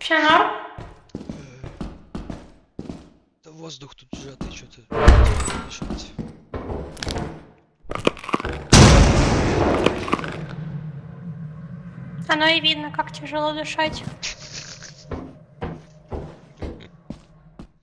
Все норм? Да воздух тут сжатый, что-то дышать. Оно и видно, как тяжело дышать.